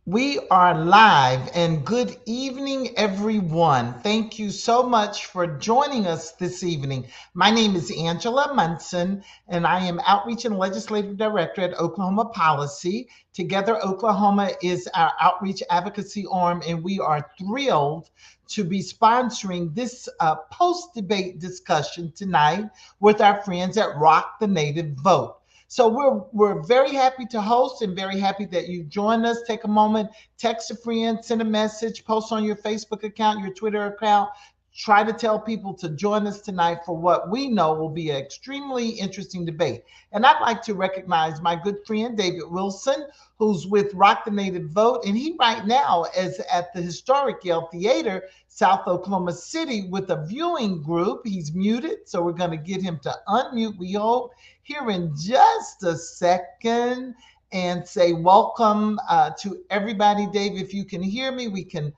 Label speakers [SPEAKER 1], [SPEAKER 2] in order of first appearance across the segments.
[SPEAKER 1] We are live, and good evening, everyone. Thank you so much for joining us this evening. My name is Angela Munson, and I am Outreach and Legislative Director at Oklahoma Policy. Together, Oklahoma is our outreach advocacy arm, and we are thrilled to be sponsoring this post-debate discussion tonight with our friends at Rock the Native Vote. So we're very happy to host and very happy that you join us. Take a moment, text a friend, send a message, post on your Facebook account, your Twitter account. Try to tell people to join us tonight for what we know will be an extremely interesting debate. And I'd like to recognize my good friend David Wilson, who's with Rock the Native Vote, and he right now is at the historic Yale Theater, South Oklahoma City, with a viewing group. He's muted, so we're going to get him to unmute. We hope here in just a second and say welcome to everybody. Dave, if you can hear me, we can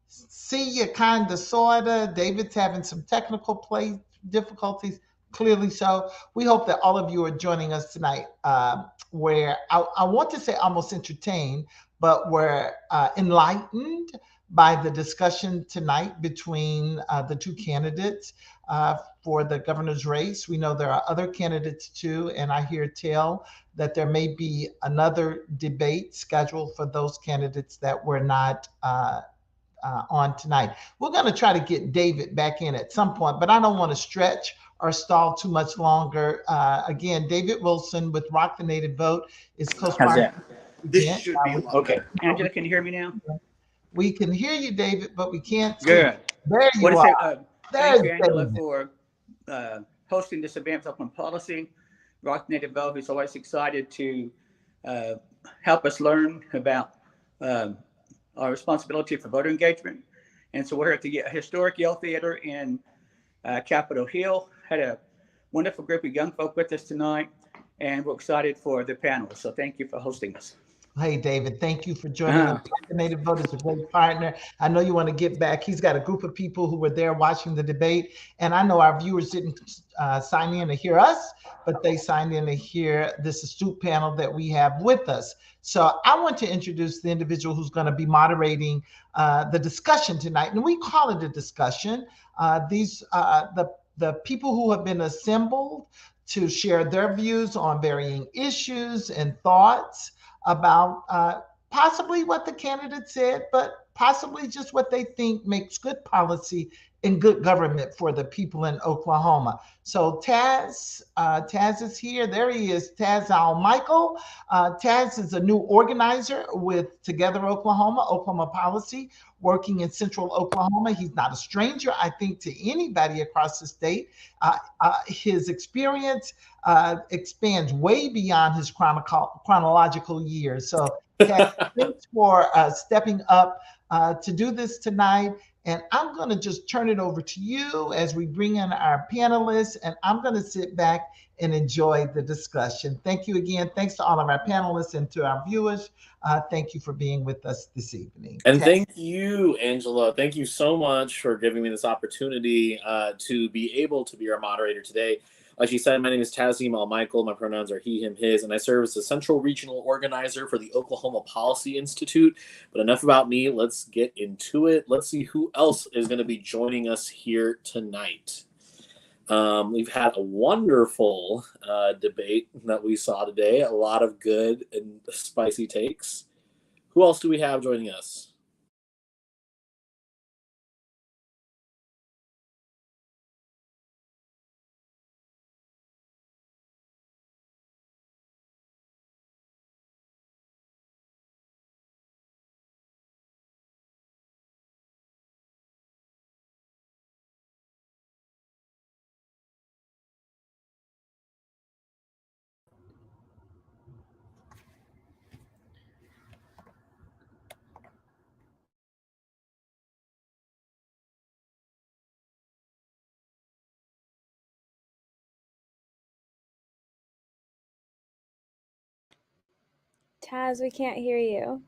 [SPEAKER 1] see you kind of, sort of. David's having some technical play difficulties, clearly so. We hope that all of you are joining us tonight, where I want to say almost entertained, but we're enlightened by the discussion tonight between the two candidates for the governor's race. We know there are other candidates too, and I hear tell that there may be another debate scheduled for those candidates that were not on tonight. We're going to try to get David back in at some point, but I don't want to stretch or stall too much longer. Again, David Wilson with Rock the Native Vote is
[SPEAKER 2] How's
[SPEAKER 1] co-sponsoring
[SPEAKER 2] that?
[SPEAKER 3] This
[SPEAKER 1] the event.
[SPEAKER 3] should be a lot
[SPEAKER 2] Okay.
[SPEAKER 3] better.
[SPEAKER 2] Angela, can you hear me now?
[SPEAKER 1] We can hear you, David, but we can't see.
[SPEAKER 2] Good.
[SPEAKER 1] There
[SPEAKER 2] What
[SPEAKER 1] you
[SPEAKER 2] is it?
[SPEAKER 1] are.
[SPEAKER 2] Thank
[SPEAKER 1] There's
[SPEAKER 2] you, Angela,
[SPEAKER 1] David.
[SPEAKER 2] for hosting this event on policy. Rock Native Vote is always excited to help us learn about our responsibility for voter engagement. And so we're at the historic Yale Theater in Capitol Hill. Had a wonderful group of young folk with us tonight, and we're excited for the panel. So thank you for hosting us.
[SPEAKER 1] Hey, David, thank you for joining us. The Native Vote is a great partner. I know you want to get back. He's got a group of people who were there watching the debate. And I know our viewers didn't sign in to hear us, but they signed in to hear this astute panel that we have with us. So I want to introduce the individual who's going to be moderating the discussion tonight. And we call it a discussion. The people who have been assembled to share their views on varying issues and thoughts about possibly what the candidate said, but possibly just what they think makes good policy and good government for the people in Oklahoma. So Taz is here. There he is, Taz Al-Michael. Taz is a new organizer with Together Oklahoma Policy, working in central Oklahoma. He's not a stranger, I think, to anybody across the state. His experience expands way beyond his chronological years. So Taz, thanks for stepping up to do this tonight. And I'm going to just turn it over to you as we bring in our panelists, and I'm going to sit back and enjoy the discussion. Thank you again. Thanks to all of our panelists and to our viewers. Thank you for being with us this evening.
[SPEAKER 4] And thank you, Angela. Thank you so much for giving me this opportunity to be able to be our moderator today. Like she said, my name is Tazim Al-Michael. My pronouns are he, him, his, and I serve as the Central Regional Organizer for the Oklahoma Policy Institute. But enough about me. Let's get into it. Let's see who else is going to be joining us here tonight. We've had a wonderful debate that we saw today. A lot of good and spicy takes. Who else do we have joining us?
[SPEAKER 5] Taz, we can't hear you.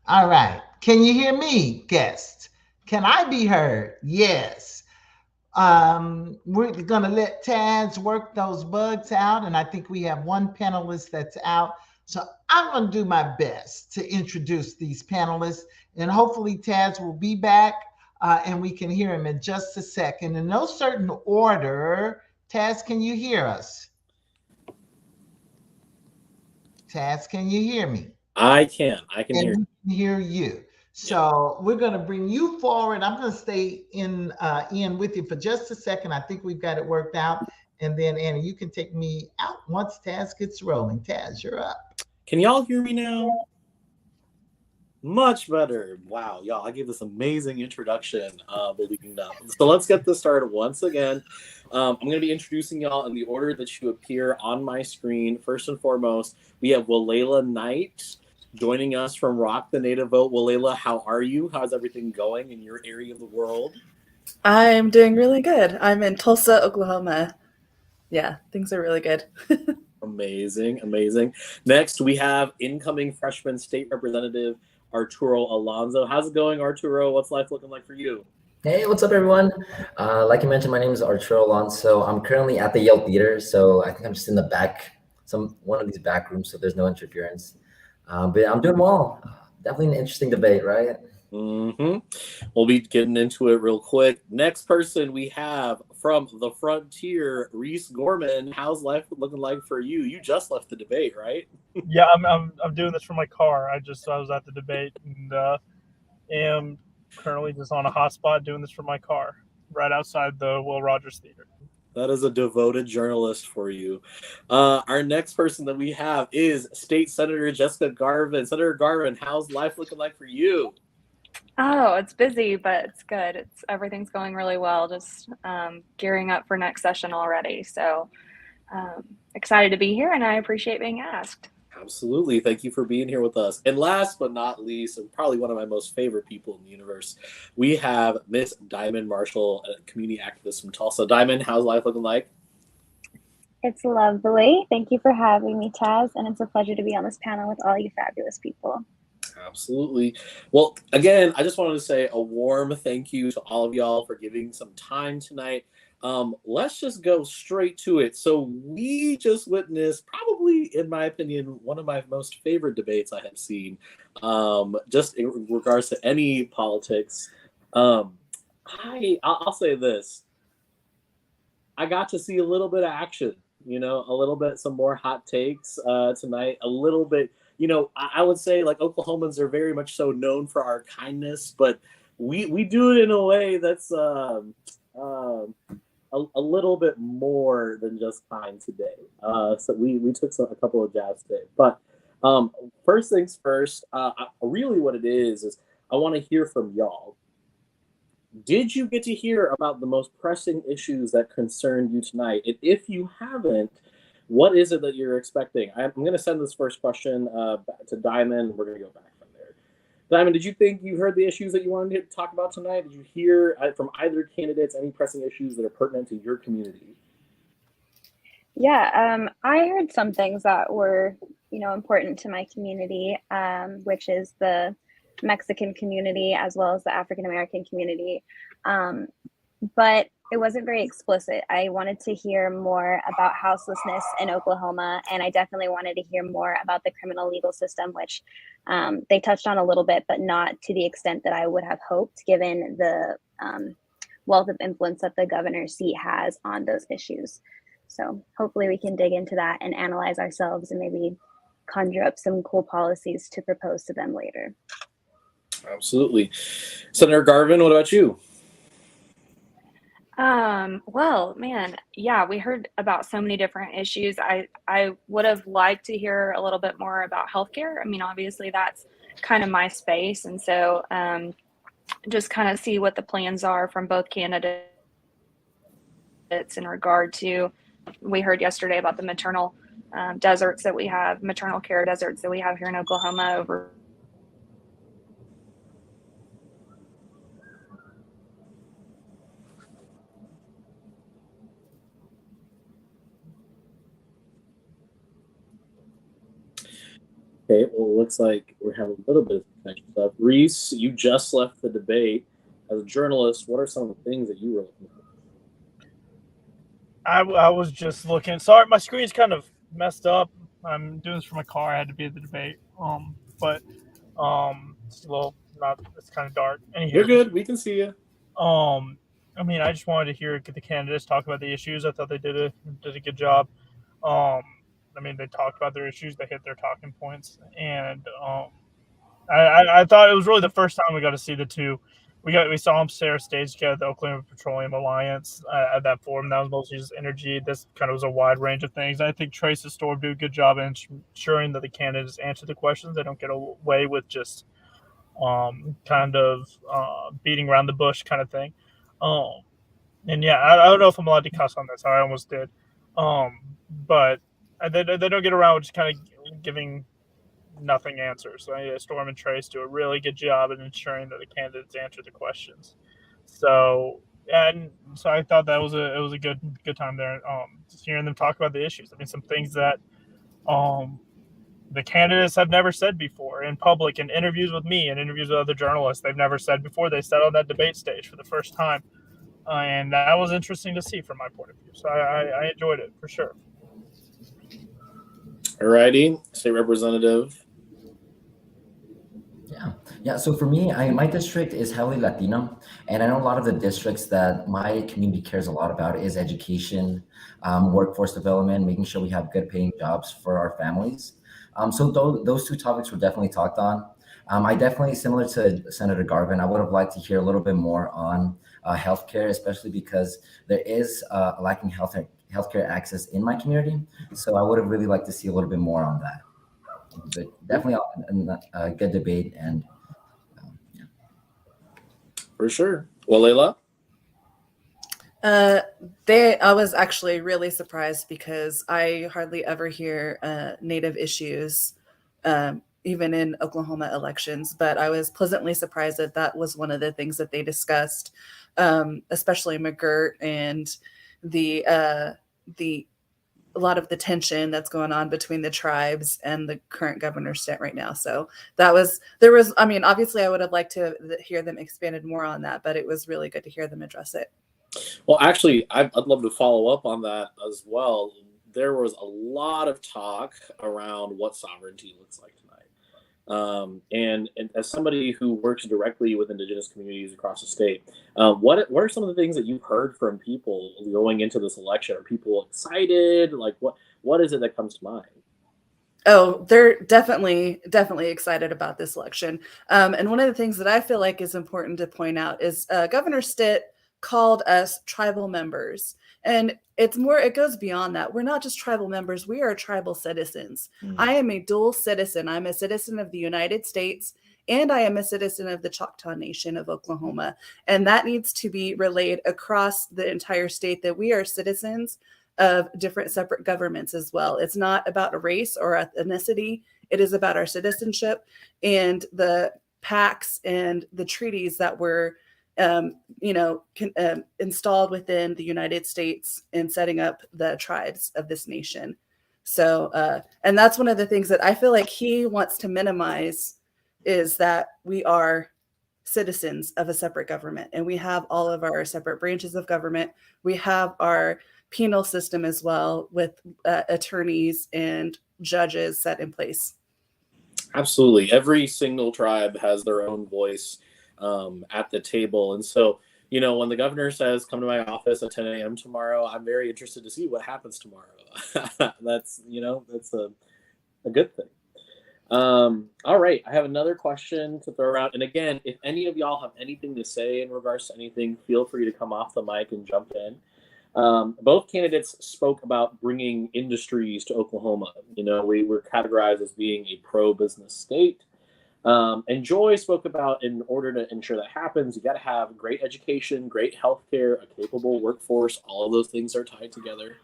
[SPEAKER 1] All right. Can you hear me, guests? Can I be heard? Yes. We're going to let Taz work those bugs out. And I think we have one panelist that's out. So I'm going to do my best to introduce these panelists. And hopefully Taz will be back and we can hear him in just a second. In no certain order, Taz, can you hear us? Taz, can you hear me?
[SPEAKER 4] I can hear you.
[SPEAKER 1] We can hear you. So we're going to bring you forward. I'm going to stay in with you for just a second. I think we've got it worked out. And then, Annie, you can take me out once Taz gets rolling. Taz, you're up.
[SPEAKER 4] Can y'all hear me now? Much better. Wow, y'all, I gave this amazing introduction leading up. So let's get this started once again. I'm going to be introducing y'all in the order that you appear on my screen. First and foremost, we have Walela Knight joining us from Rock the Native Vote. Walela, how are you? How's everything going in your area of the world?
[SPEAKER 3] I'm doing really good. I'm in Tulsa, Oklahoma. Yeah, things are really good.
[SPEAKER 4] Amazing, amazing. Next, we have incoming freshman state representative Arturo Alonso. How's it going, Arturo? What's life looking like for you?
[SPEAKER 5] Hey, what's up, everyone? Like you mentioned, my name is Arturo Alonso. I'm currently at the Yale Theater, so I think I'm just in the back, one of these back rooms, so there's no interference. But I'm doing well. Definitely an interesting debate, right?
[SPEAKER 4] Mm-hmm. We'll be getting into it real quick. Next person we have from the frontier, Reese Gorman. How's life looking like for you? You just left the debate, right?
[SPEAKER 6] Yeah, I'm doing this from my car. I was at the debate and am currently just on a hotspot doing this from my car right outside the Will Rogers Theater.
[SPEAKER 4] That is a devoted journalist for you. Our next person that we have is State Senator Jessica Garvin. Senator Garvin, how's life looking like for you?
[SPEAKER 7] Oh, it's busy, but it's good. Everything's going really well. Just gearing up for next session already. So excited to be here, and I appreciate being asked.
[SPEAKER 4] Absolutely. Thank you for being here with us. And last but not least, and probably one of my most favorite people in the universe, we have Miss Diamond Marshall, a community activist from Tulsa. Diamond, how's life looking like?
[SPEAKER 8] It's lovely. Thank you for having me, Taz, and it's a pleasure to be on this panel with all you fabulous people.
[SPEAKER 4] Absolutely. Well, again, I just wanted to say a warm thank you to all of y'all for giving some time tonight. Let's just go straight to it. So we just witnessed, probably, in my opinion, one of my most favorite debates I have seen, just in regards to any politics. I'll say this. I got to see a little bit of action, a little bit, some more hot takes tonight, a little bit. I would say, like, Oklahomans are very much so known for our kindness, but we do it in a way that's a little bit more than just kind today. So we took a couple of jabs today. But first things first, really what it is I want to hear from y'all. Did you get to hear about the most pressing issues that concerned you tonight? And if you haven't, what is it that you're expecting? I'm going to send this first question to Diamond. We're going to go back from there. Diamond, did you think you heard the issues that you wanted to talk about tonight? Did you hear from either candidates any pressing issues that are pertinent to your community?
[SPEAKER 8] Yeah, I heard some things that were, important to my community, which is the Mexican community as well as the African American community. But it wasn't very explicit. I wanted to hear more about houselessness in Oklahoma, and I definitely wanted to hear more about the criminal legal system, which they touched on a little bit, but not to the extent that I would have hoped, given the wealth of influence that the governor's seat has on those issues. So hopefully we can dig into that and analyze ourselves and maybe conjure up some cool policies to propose to them later.
[SPEAKER 4] Absolutely. Senator Garvin, what about you?
[SPEAKER 7] Well, man, yeah, we heard about so many different issues. I would have liked to hear a little bit more about healthcare. I mean, obviously that's kind of my space. And so just kind of see what the plans are from both candidates in regard to, we heard yesterday about the maternal deserts that we have, maternal care deserts that we have here in Oklahoma over
[SPEAKER 4] Okay, well, it looks like we're having a little bit of connection stuff. Reese, you just left the debate. As a journalist, what are some of the things that you were looking for?
[SPEAKER 6] I was just looking. Sorry, my screen's kind of messed up. I'm doing this from my car. I had to be at the debate. But it's a little not. It's kind of dark.
[SPEAKER 4] You're good. We can see you.
[SPEAKER 6] I mean, I just wanted to hear the candidates talk about the issues. I thought they did a good job. I mean, they talked about their issues. They hit their talking points, and I thought it was really the first time we got to see the two. We saw them share stage together at the Oklahoma Petroleum Alliance at that forum. That was mostly just energy. This kind of was a wide range of things. I think Trace and Storm do a good job in ensuring that the candidates answer the questions. They don't get away with just kind of beating around the bush kind of thing. And yeah, I don't know if I'm allowed to cuss on this. I almost did. But they don't get around with just kind of giving nothing answers. So yeah, Storm and Trace do a really good job in ensuring that the candidates answer the questions. So I thought that was a good time there. Just hearing them talk about the issues. I mean, some things that the candidates have never said before in public, in interviews with me and interviews with other journalists. They've never said before. They said on that debate stage for the first time. And that was interesting to see from my point of view. So I enjoyed it for sure.
[SPEAKER 4] All righty, State Representative.
[SPEAKER 5] Yeah. So for me, my district is heavily Latino, and I know a lot of the districts that my community cares a lot about is education, workforce development, making sure we have good paying jobs for our families. So those two topics were definitely talked on. I definitely, similar to Senator Garvin, I would have liked to hear a little bit more on healthcare, especially because there is lacking healthcare access in my community. So I would have really liked to see a little bit more on that. But definitely a good debate, and yeah.
[SPEAKER 4] For sure. Walela?
[SPEAKER 3] I was actually really surprised because I hardly ever hear Native issues, even in Oklahoma elections. But I was pleasantly surprised that was one of the things that they discussed, especially McGirt and the a lot of the tension that's going on between the tribes and the current governor Stitt right now. So I mean, obviously I would have liked to hear them expanded more on that, but it was really good to hear them address it.
[SPEAKER 4] Well, actually, I'd love to follow up on that as well. There was a lot of talk around what sovereignty looks like tonight. And as somebody who works directly with Indigenous communities across the state, what are some of the things that you've heard from people going into this election? Are people excited? Like, what is it that comes to mind?
[SPEAKER 3] Oh, they're definitely excited about this election. And one of the things that I feel like is important to point out is Governor Stitt called us tribal members. And it goes beyond that. We're not just tribal members, we are tribal citizens. I am a dual citizen. I'm a citizen of the United States, and I am a citizen of the Choctaw Nation of Oklahoma. And that needs to be relayed across the entire state, that we are citizens of different separate governments as well. It's not about a race or ethnicity. It is about our citizenship and the pacts and the treaties that were installed within the United States in setting up the tribes of this nation. So, and that's one of the things that I feel like he wants to minimize, is that we are citizens of a separate government, and we have all of our separate branches of government. We have our penal system as well, with attorneys and judges set in place.
[SPEAKER 4] Absolutely. Every single tribe has their own voice at the table. And so, when the governor says, come to my office at 10 a.m. tomorrow, I'm very interested to see what happens tomorrow. That's a good thing. All right. I have another question to throw around. And again, if any of y'all have anything to say in regards to anything, feel free to come off the mic and jump in. Both candidates spoke about bringing industries to Oklahoma. We were categorized as being a pro-business state. And Joy spoke about, in order to ensure that happens, you got to have great education, great healthcare, a capable workforce. All of those things are tied together.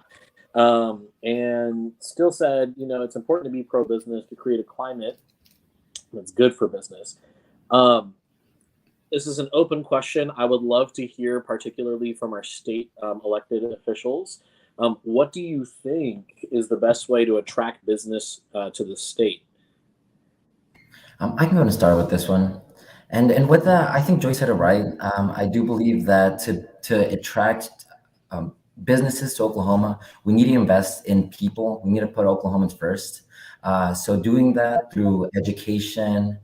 [SPEAKER 4] And still said, it's important to be pro-business to create a climate that's good for business. This is an open question. I would love to hear, particularly from our state elected officials, what do you think is the best way to attract business to the state?
[SPEAKER 5] I can go and start with this one. And with that, I think Joy said it right. I do believe that to attract businesses to Oklahoma, we need to invest in people. We need to put Oklahomans first. So doing that through education,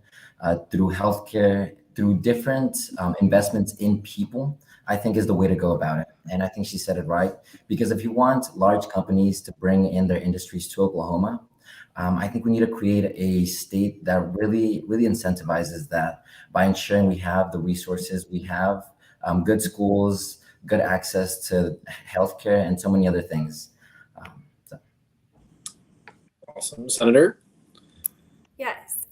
[SPEAKER 5] through healthcare, through different investments in people, I think is the way to go about it. And I think she said it right, because if you want large companies to bring in their industries to Oklahoma, I think we need to create a state that really, really incentivizes that by ensuring we have the resources, we have good schools, good access to healthcare, and so many other things.
[SPEAKER 4] Awesome. Senator?
[SPEAKER 9] Yes.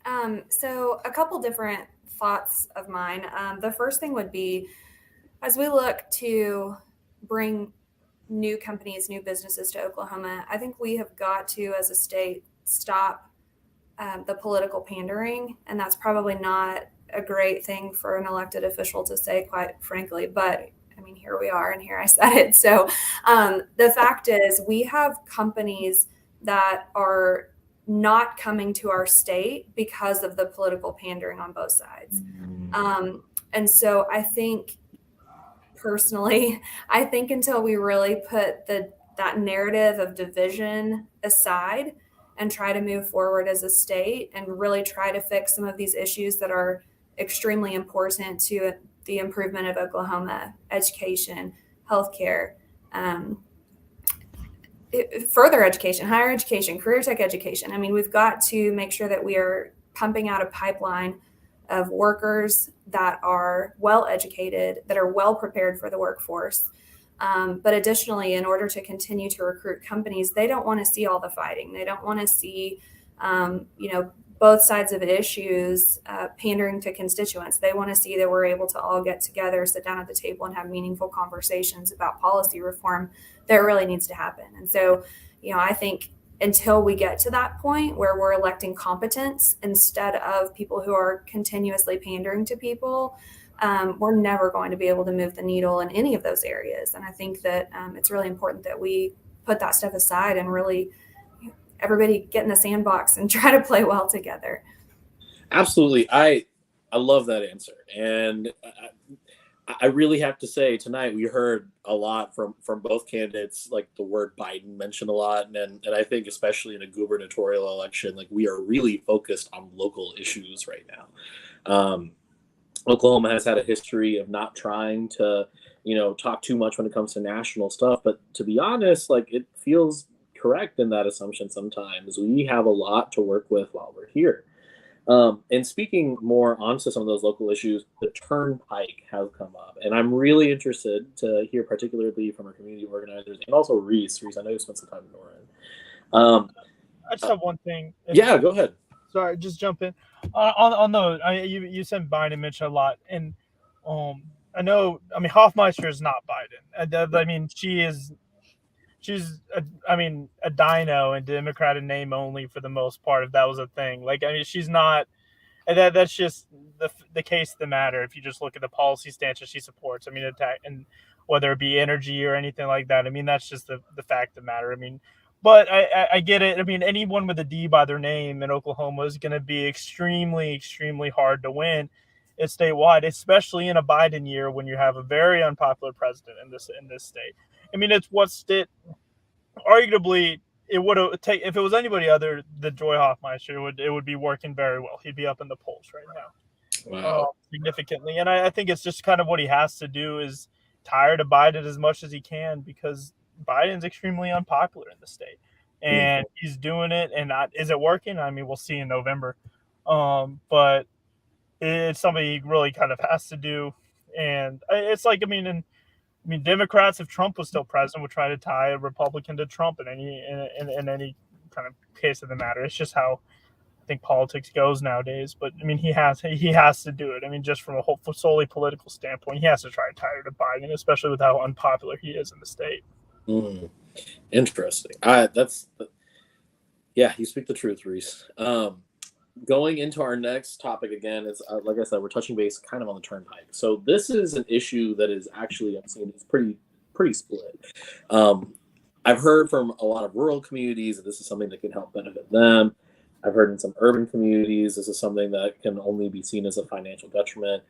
[SPEAKER 9] So a couple different thoughts of mine. The first thing would be, as we look to bring new companies, new businesses to Oklahoma, I think we have got to, as a state, stop the political pandering. And that's probably not a great thing for an elected official to say, quite frankly, but I mean, here we are and here I said it. So the fact is, we have companies that are not coming to our state because of the political pandering on both sides. And so I think, personally, I think until we really put that narrative of division aside and try to move forward as a state and really try to fix some of these issues that are extremely important to the improvement of Oklahoma: education, healthcare, further education, higher education, career tech education. I mean, we've got to make sure that we are pumping out a pipeline of workers that are well educated, that are well prepared for the workforce. But additionally, in order to continue to recruit companies, they don't want to see all the fighting. They don't want to see, both sides of issues pandering to constituents. They want to see that we're able to all get together, sit down at the table, and have meaningful conversations about policy reform that really needs to happen. And so, I think until we get to that point where we're electing competence instead of people who are continuously pandering to people, we're never going to be able to move the needle in any of those areas. And I think that it's really important that we put that stuff aside and really everybody get in the sandbox and try to play well together.
[SPEAKER 4] Absolutely. I love that answer. And I really have to say, tonight we heard a lot from both candidates, like the word Biden mentioned a lot. And I think especially in a gubernatorial election, like we are really focused on local issues right now. Oklahoma has had a history of not trying to, talk too much when it comes to national stuff. But to be honest, like it feels correct in that assumption sometimes. We have a lot to work with while we're here. And speaking more onto some of those local issues, the turnpike has come up. And I'm really interested to hear particularly from our community organizers and also Reese. Reese, I know you spent some time in Norrin.
[SPEAKER 6] I just have one thing.
[SPEAKER 4] Yeah, go ahead.
[SPEAKER 6] Sorry, just jump in. On the, you said Biden mentioned a lot. And Hofmeister is not Biden. I mean, she's a dino and Democrat in name only for the most part, if that was a thing. Like, I mean, she's not, and that's just the case of the matter. If you just look at the policy stances she supports, I mean, and whether it be energy or anything like that, I mean, that's just the fact of the matter. I mean, but I get it. I mean, anyone with a D by their name in Oklahoma is going to be extremely, extremely hard to win. It's statewide, especially in a Biden year when you have a very unpopular president in this state. I mean, it's what Stitt, arguably, it would have taken, if it was anybody other than Joy Hofmeister, it would be working very well. He'd be up in the polls right now.
[SPEAKER 4] Wow.
[SPEAKER 6] Significantly. And I think it's just kind of what he has to do is tire to Biden as much as he can, because Biden's extremely unpopular in the state. And he's doing it. And is it working? I mean, we'll see in November. But it's something he really kind of has to do. And it's like, I mean, Democrats, if Trump was still president, would try to tie a Republican to Trump in any kind of case of the matter. It's just how I think politics goes nowadays. But I mean, he has to do it. I mean, just from a solely political standpoint, he has to try to tie her to Biden, especially with how unpopular he is in the state.
[SPEAKER 4] Interesting. You speak the truth, Reese. Going into our next topic again, is like I said, we're touching base kind of on the turnpike. So this is an issue that is actually, I've seen, it's pretty split. I've heard from a lot of rural communities that this is something that can help benefit them. I've heard in some urban communities, this is something that can only be seen as a financial detriment.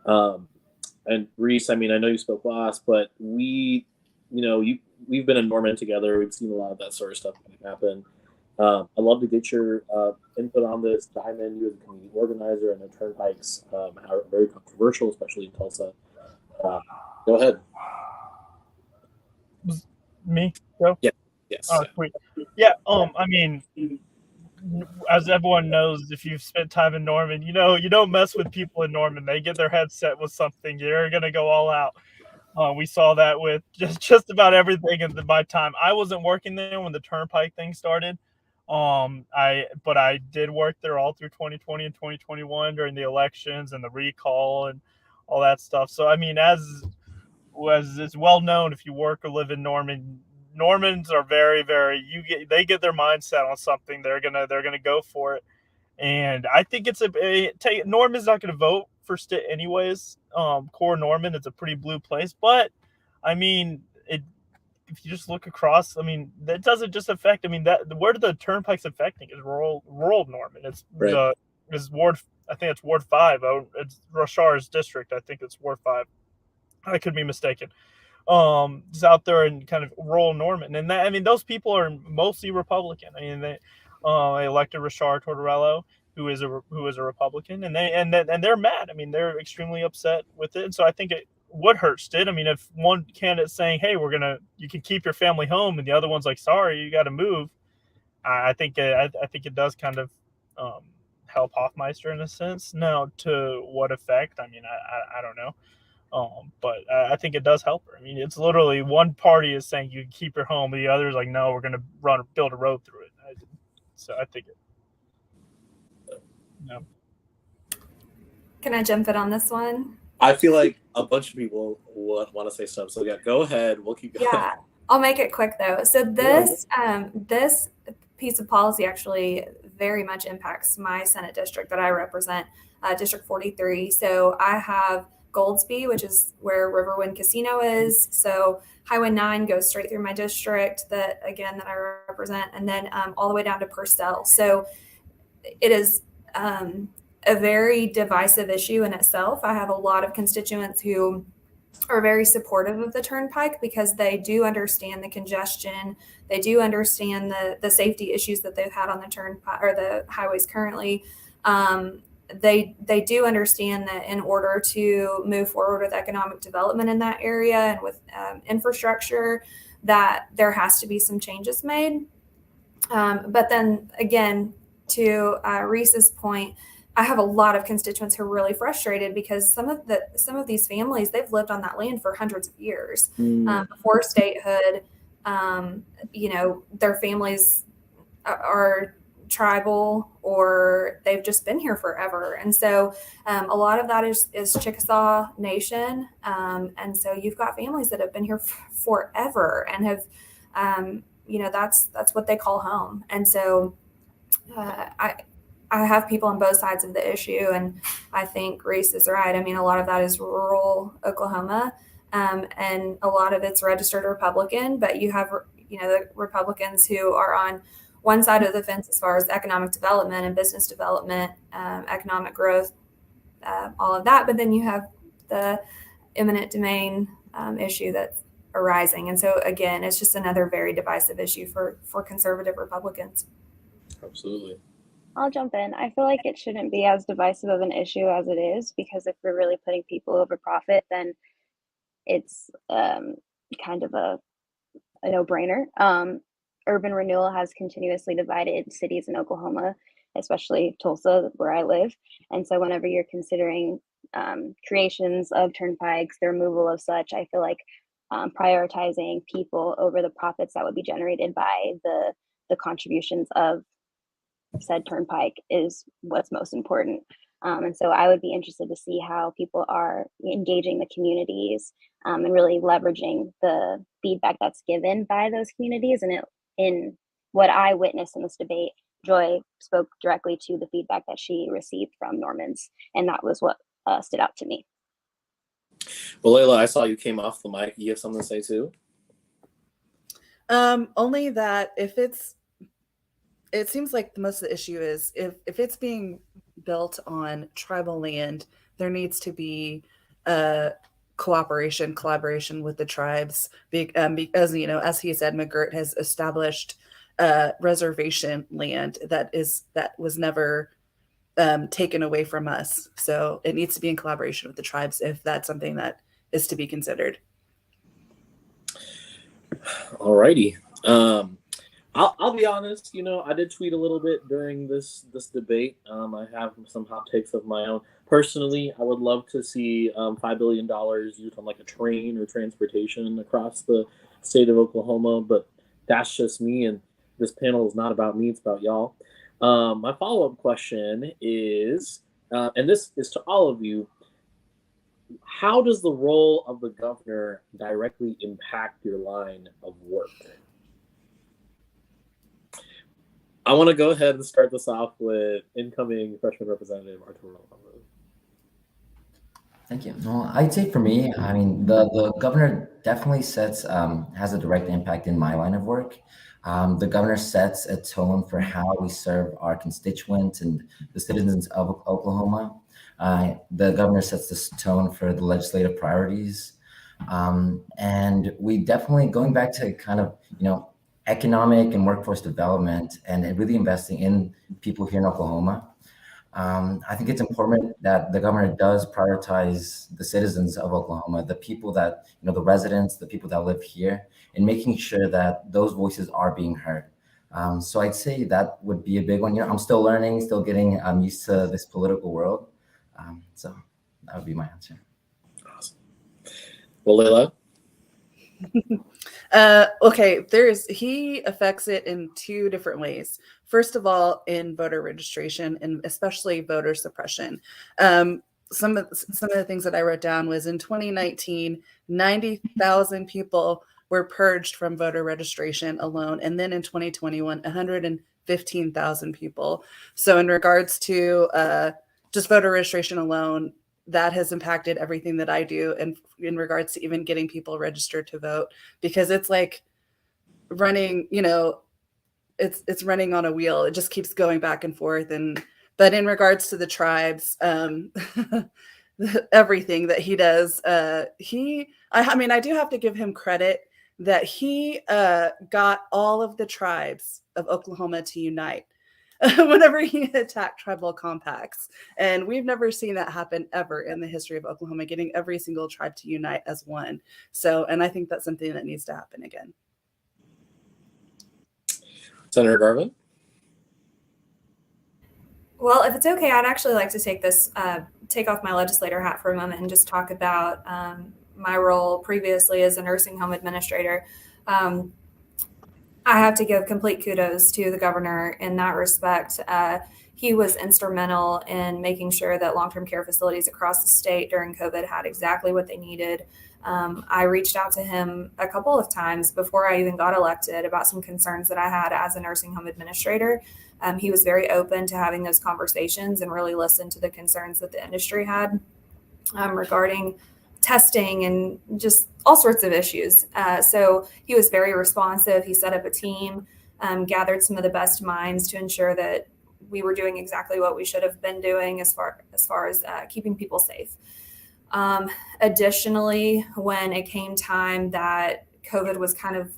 [SPEAKER 4] And Reese, I mean, I know you spoke last, but we've been in Norman together. We've seen a lot of that sort of stuff happen. I'd love to get your input on this. Diamond, you as a community organizer, and the turnpikes are very controversial, especially in Tulsa. Go ahead.
[SPEAKER 6] Me? Go?
[SPEAKER 4] Yeah. Yes.
[SPEAKER 6] Oh, sweet. Yeah. I mean, as everyone knows, if you've spent time in Norman, you don't mess with people in Norman. They get their head set with something. You're gonna go all out. We saw that with just about everything in my time. I wasn't working there when the turnpike thing started. But I did work there all through 2020 and 2021 during the elections and the recall and all that stuff. So I mean, as it's well known, if you work or live in Norman, Normans are very, very they get their mindset on something, they're gonna go for it. And I think Norman's not gonna vote for Stitt anyways. Core Norman, it's a pretty blue place, but I mean, if you just look across, I mean, that doesn't just affect. I mean, where the turnpike's affecting is rural Norman. It's
[SPEAKER 4] right.
[SPEAKER 6] Is Ward. I think it's Ward 5. It's Rashar's district. I think it's Ward 5. I could be mistaken. It's out there in kind of rural Norman, and I mean, those people are mostly Republican. I mean, they elected Rashard Tortorello, who is a Republican, and they're mad. I mean, they're extremely upset with it. And so I think it would hurt Stitt. I mean, if one candidate's saying, "Hey, you can keep your family home," and the other one's like, "Sorry, you got to move," I think it does kind of help Hofmeister in a sense. Now, to what effect? I mean, I don't know. But I think it does help her. I mean, it's literally one party is saying you can keep your home, the other is like, no, we're going to build a road through it. So I think
[SPEAKER 9] Can I jump in on this one?
[SPEAKER 4] I feel like a bunch of people want to say stuff. So yeah, go ahead. We'll keep going.
[SPEAKER 9] Yeah, I'll make it quick though. So this piece of policy actually very much impacts my Senate district that I represent, District 43. So I have Goldsby, which is where Riverwind Casino is. So Highway 9 goes straight through my district that I represent, and then all the way down to Purcell. So it is a very divisive issue in itself. I have a lot of constituents who are very supportive of the turnpike because they do understand the congestion. They do understand the safety issues that they've had on the turnpike or the highways currently. They do understand that in order to move forward with economic development in that area and with infrastructure, that there has to be some changes made. But then again, to Reese's point, I have a lot of constituents who are really frustrated because some of these families, they've lived on that land for hundreds of years. Before statehood, their families are tribal or they've just been here forever. And so a lot of that is Chickasaw Nation. And so you've got families that have been here forever and have, that's what they call home. And so I have people on both sides of the issue, and I think Reese is right. I mean, a lot of that is rural Oklahoma, and a lot of it's registered Republican, but you have, the Republicans who are on one side of the fence as far as economic development and business development, economic growth, all of that. But then you have the eminent domain issue that's arising. And so, again, it's just another very divisive issue for conservative Republicans.
[SPEAKER 4] Absolutely.
[SPEAKER 8] I'll jump in. I feel like it shouldn't be as divisive of an issue as it is, because if we're really putting people over profit, then it's kind of a no-brainer. Urban renewal has continuously divided cities in Oklahoma, especially Tulsa, where I live. And so whenever you're considering creations of turnpikes, the removal of such, I feel like prioritizing people over the profits that would be generated by the contributions of said turnpike is what's most important. And so I would be interested to see how people are engaging the communities and really leveraging the feedback that's given by those communities. And in what I witnessed in this debate, Joy spoke directly to the feedback that she received from Normans, and that was what stood out to me.
[SPEAKER 4] Well, Layla, I saw you came off the mic. You have something to say too?
[SPEAKER 3] Only that if it's it seems like most of the issue is if it's being built on tribal land, there needs to be collaboration with the tribes, because, you know, as he said, McGirt has established reservation land that was never taken away from us. So it needs to be in collaboration with the tribes if that's something that is to be considered.
[SPEAKER 4] Alrighty. I'll be honest, you know, I did tweet a little bit during this debate. I have some hot takes of my own. Personally, I would love to see $5 billion used on like a train or transportation across the state of Oklahoma, but that's just me, and this panel is not about me, it's about y'all. My follow-up question is, and this is to all of you, how does the role of the governor directly impact your line of work? I want to go ahead and start this off with incoming freshman representative Arturo.
[SPEAKER 5] Thank you. Well, I'd say for me, I mean, the governor definitely has a direct impact in my line of work. The governor sets a tone for how we serve our constituents and the citizens of Oklahoma. The governor sets this tone for the legislative priorities. And we definitely, going back to kind of, you know, economic and workforce development and really investing in people here in Oklahoma. I think it's important that the governor does prioritize the citizens of Oklahoma, the people that, you know, the residents, the people that live here, and making sure that those voices are being heard. So I'd say that would be a big one. You know, I'm still learning, still getting used to this political world. So that would be my answer.
[SPEAKER 4] Awesome. Walela?
[SPEAKER 3] Okay, he affects it in two different ways. First of all, in voter registration and especially voter suppression. Some of the things that I wrote down was in 2019, 90,000 people were purged from voter registration alone, and then in 2021, 115,000 people. So in regards to just voter registration alone, that has impacted everything that I do, and in regards to even getting people registered to vote, because it's like running, you know, it's running on a wheel. It just keeps going back and forth. But in regards to the tribes, everything that he does, I mean, I do have to give him credit that he got all of the tribes of Oklahoma to unite whenever he attacked tribal compacts. And we've never seen that happen ever in the history of Oklahoma, getting every single tribe to unite as one. So, and I think that's something that needs to happen again.
[SPEAKER 4] Senator Garvin?
[SPEAKER 9] Well, if it's okay, I'd actually like to take off my legislator hat for a moment and just talk about my role previously as a nursing home administrator. I have to give complete kudos to the governor in that respect. He was instrumental in making sure that long-term care facilities across the state during COVID had exactly what they needed. I reached out to him a couple of times before I even got elected about some concerns that I had as a nursing home administrator. He was very open to having those conversations and really listened to the concerns that the industry had regarding testing and just all sorts of issues. So he was very responsive. He set up a team, gathered some of the best minds to ensure that we were doing exactly what we should have been doing as far as keeping people safe. Additionally, when it came time that COVID was kind of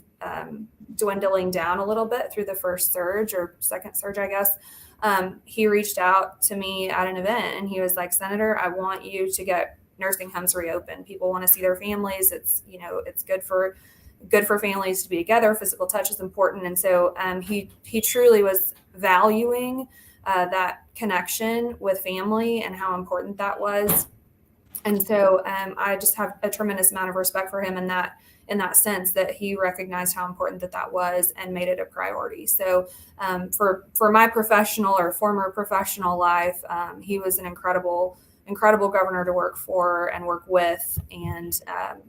[SPEAKER 9] dwindling down a little bit through the first surge or second surge, I guess, he reached out to me at an event and he was like, "Senator, I want you to get nursing homes reopened. People want to see their families. It's, you know, it's good for families to be together. Physical touch is important." And so he truly was valuing that connection with family and how important that was. And so I just have a tremendous amount of respect for him in that sense, that he recognized how important that was and made it a priority. So for my professional or former professional life, he was an incredible governor to work for and work with. And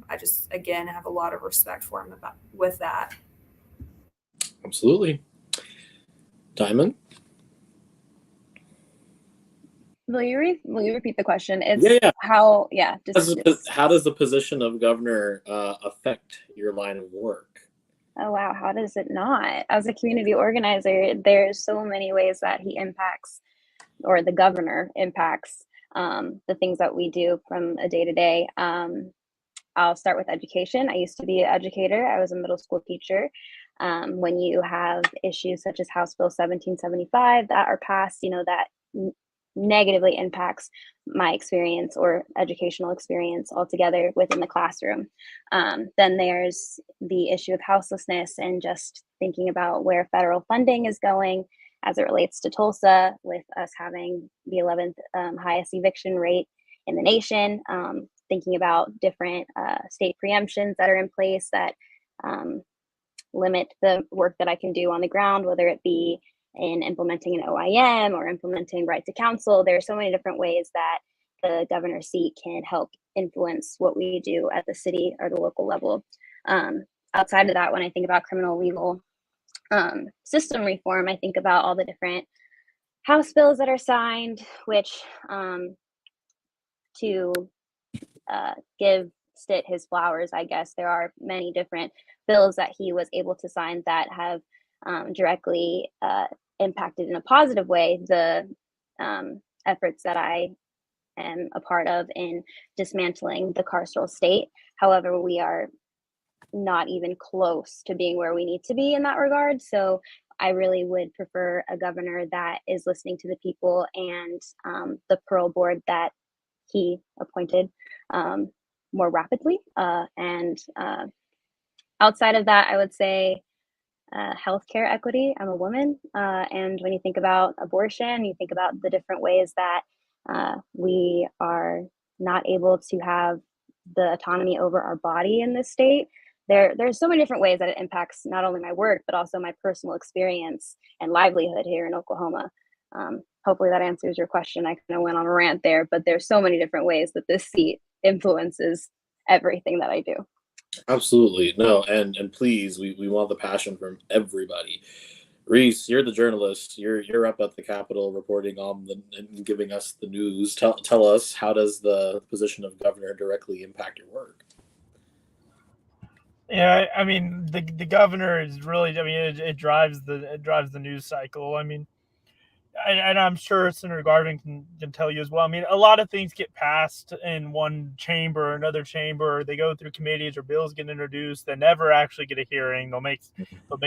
[SPEAKER 9] I just, again, have a lot of respect for him with that.
[SPEAKER 4] Absolutely. Diamond?
[SPEAKER 8] Will you repeat the question? It's
[SPEAKER 4] Yeah.
[SPEAKER 8] how
[SPEAKER 4] does the position of governor affect your line of work?
[SPEAKER 8] Oh, wow. How does it not? As a community organizer, there's so many ways that he impacts, or the governor impacts, the things that we do from a day to day. I'll start with education. I used to be an educator. I was a middle school teacher. When you have issues such as House Bill 1775 that are passed, that negatively impacts my experience or educational experience altogether within the classroom. Then there's the issue of houselessness and just thinking about where federal funding is going as it relates to Tulsa, with us having the 11th highest eviction rate in the nation. Thinking about different state preemptions that are in place that limit the work that I can do on the ground, whether it be in implementing an OIM or implementing right to counsel. There are so many different ways that the governor's seat can help influence what we do at the city or the local level. Outside of that, when I think about criminal legal system reform, I think about all the different House bills that are signed, which to give Stitt his flowers, I guess, there are many different bills that he was able to sign that have directly impacted in a positive way the efforts that I am a part of in dismantling the carceral state. However, we are not even close to being where we need to be in that regard. So I really would prefer a governor that is listening to the people, and the parole board that he appointed more rapidly. And outside of that, I would say healthcare equity. I'm a woman. And when you think about abortion, you think about the different ways that we are not able to have the autonomy over our body in this state. There's so many different ways that it impacts not only my work, but also my personal experience and livelihood here in Oklahoma. Hopefully that answers your question. I kind of went on a rant there, but there's so many different ways that this seat influences everything that I do.
[SPEAKER 4] Absolutely. No, and please, we want the passion from everybody. Reese, you're the journalist. You're up at the Capitol reporting on and giving us the news. Tell us, how does the position of governor directly impact your work?
[SPEAKER 6] Yeah, I mean the governor is really, I mean it drives the news cycle. I mean, and I'm sure Senator Garvin can tell you as well. I mean, a lot of things get passed in one chamber or another chamber. They go through committees or bills get introduced. They never actually get a hearing. They'll make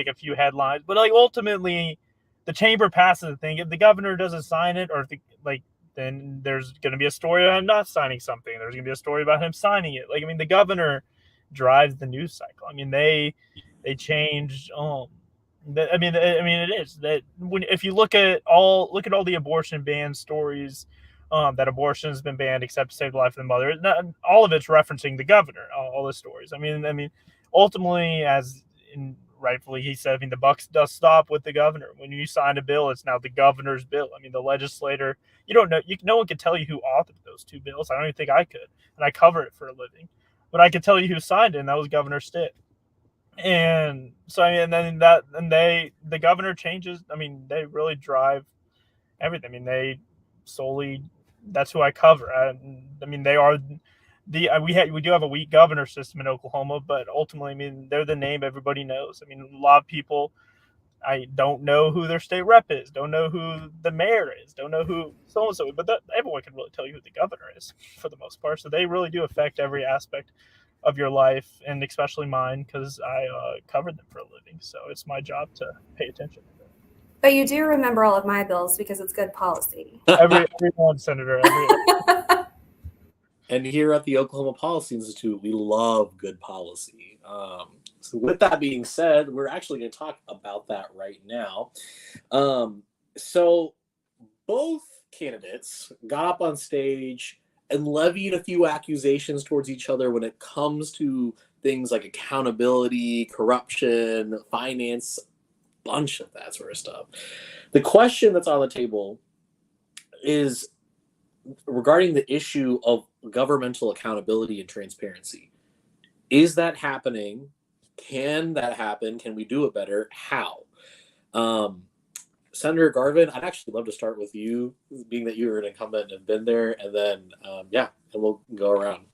[SPEAKER 6] a few headlines, but like ultimately, the chamber passes the thing. If the governor doesn't sign it, or if then there's going to be a story about him not signing something. There's going to be a story about him signing it. Like, I mean, the governor drives the news cycle. I mean, they change. I mean, it is that if you look at all the abortion ban stories, that abortion has been banned except to save the life of the mother. All of it's referencing the governor. All the stories. I mean, ultimately, rightfully he said, I mean, the buck does stop with the governor. When you sign a bill, it's now the governor's bill. I mean, the legislator. You don't know. No one could tell you who authored those two bills. I don't even think I could, and I cover it for a living. But I could tell you who signed it, and that was Governor Stitt. And so, I mean, the governor changes. I mean, they really drive everything. I mean, they solely, that's who I cover. I mean, they are we do have a weak governor system in Oklahoma, but ultimately, I mean, they're the name everybody knows. I mean, a lot of people, I don't know who their state rep is, don't know who the mayor is, don't know who so-and-so, but everyone can really tell you who the governor is for the most part. So they really do affect every aspect of your life, and especially mine, because I covered them for a living. So it's my job to pay attention.
[SPEAKER 9] But you do remember all of my bills because it's good policy.
[SPEAKER 6] Everyone, Senator.
[SPEAKER 4] And here at the Oklahoma Policy Institute, we love good policy. So with that being said, we're actually going to talk about that right now. So both candidates got up on stage and levied a few accusations towards each other when it comes to things like accountability, corruption, finance, bunch of that sort of stuff. The question that's on the table is regarding the issue of governmental accountability and transparency. Is that happening? Can that happen? Can we do it better? How? Senator Garvin, I'd actually love to start with you, being that you're an incumbent and have been there, and then, and we'll go around.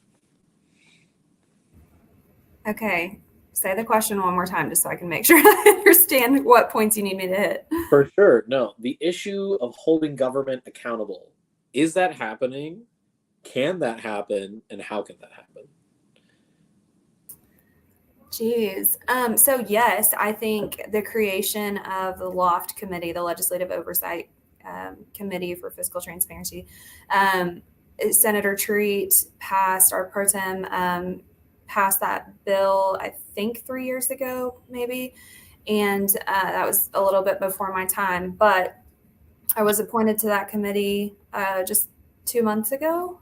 [SPEAKER 9] Okay. say the question one more time just so I can make sure I understand what points you need me to hit.
[SPEAKER 4] For sure. No, the issue of holding government accountable. Is that happening? Can that happen? And how can that happen?
[SPEAKER 9] Geez. So yes, I think the creation of the LOFT committee, the Legislative Oversight Committee for Fiscal Transparency, Senator Treat passed, our pro tem passed that bill, I think 3 years ago, maybe. And that was a little bit before my time, but I was appointed to that committee just a month ago.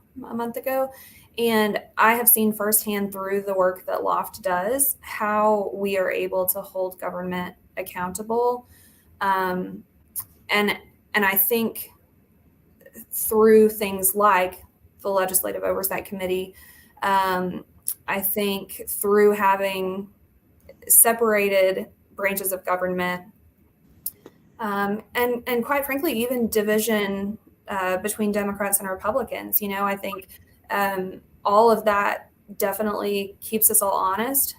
[SPEAKER 9] And I have seen firsthand through the work that LOFT does, how we are able to hold government accountable. And I think through things like the Legislative Oversight Committee, I think through having separated branches of government, and quite frankly, even division between Democrats and Republicans, I think all of that definitely keeps us all honest.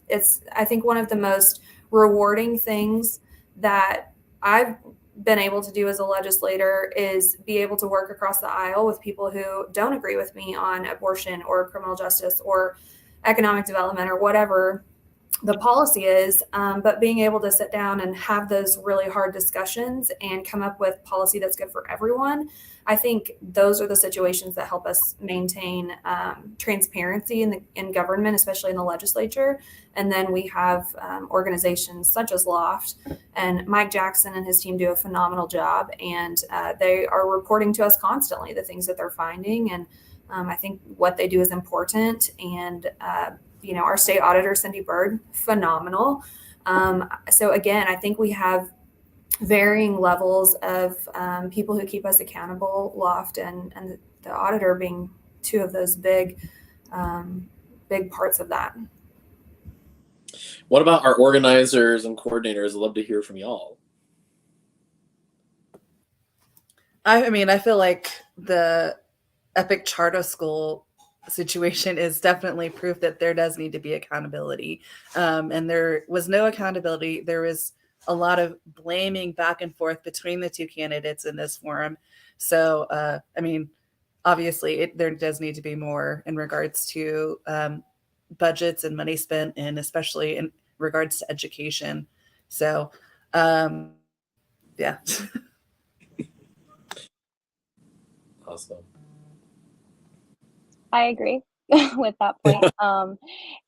[SPEAKER 9] It's, I think, one of the most rewarding things that I've been able to do as a legislator is be able to work across the aisle with people who don't agree with me on abortion or criminal justice or economic development or whatever the policy is, but being able to sit down and have those really hard discussions and come up with policy that's good for everyone. I think those are the situations that help us maintain transparency in government, especially in the legislature. And then we have organizations such as LOFT, and Mike Jackson and his team do a phenomenal job, and they are reporting to us constantly the things that they're finding. And I think what they do is important. And our state auditor, Cindy Bird, phenomenal. So again, I think we have varying levels of people who keep us accountable, LOFT and the auditor being two of those big parts of that.
[SPEAKER 4] What about our organizers and coordinators? I'd love to hear from y'all.
[SPEAKER 3] I feel like the Epic Charter School situation is definitely proof that there does need to be accountability. And there was no accountability. There was a lot of blaming back and forth between the two candidates in this forum. So, obviously there does need to be more in regards to budgets and money spent, and especially in regards to education. So, yeah.
[SPEAKER 4] Awesome.
[SPEAKER 8] I agree with that point.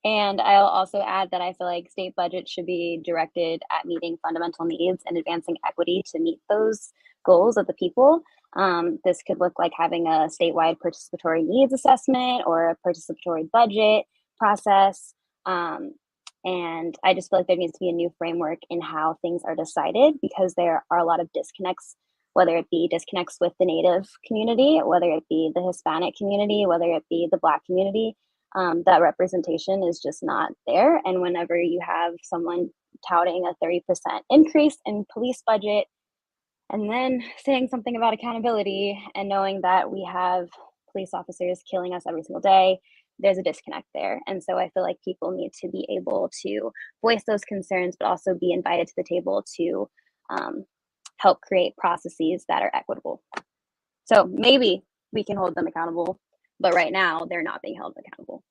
[SPEAKER 8] And I'll also add that I feel like state budgets should be directed at meeting fundamental needs and advancing equity to meet those goals of the people. This could look like having a statewide participatory needs assessment or a participatory budget process. And I just feel like there needs to be a new framework in how things are decided, because there are a lot of disconnects, whether it be disconnects with the Native community, whether it be the Hispanic community, whether it be the Black community. That representation is just not there. And whenever you have someone touting a 30% increase in police budget, and then saying something about accountability and knowing that we have police officers killing us every single day, there's a disconnect there. And so I feel like people need to be able to voice those concerns, but also be invited to the table to help create processes that are equitable. So maybe we can hold them accountable, but right now they're not being held accountable.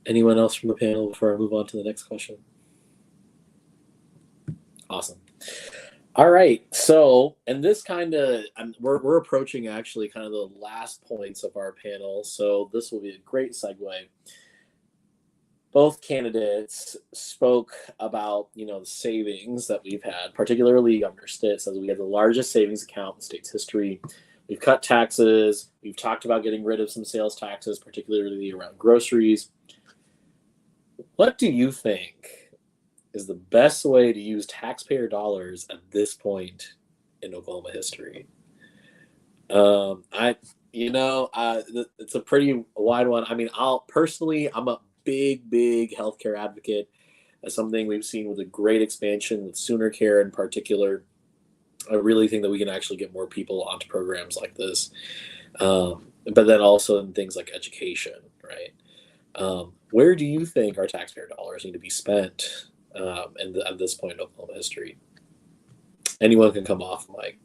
[SPEAKER 4] Anyone else from the panel before I move on to the next question? Awesome. All right. So, and this we're approaching actually kind of the last points of our panel. So this will be a great segue. Both candidates spoke about, the savings that we've had, particularly Governor Stitt says we have the largest savings account in the state's history. We've cut taxes. We've talked about getting rid of some sales taxes, particularly around groceries. What do you think is the best way to use taxpayer dollars at this point in Oklahoma history? It's a pretty wide one. I'm a big healthcare advocate. That's something we've seen with a great expansion with Sooner Care in particular. I really think that we can actually get more people onto programs like this. But then also in things like education, right? Where do you think our taxpayer dollars need to be spent at this point in Oklahoma history? Anyone can come off mic.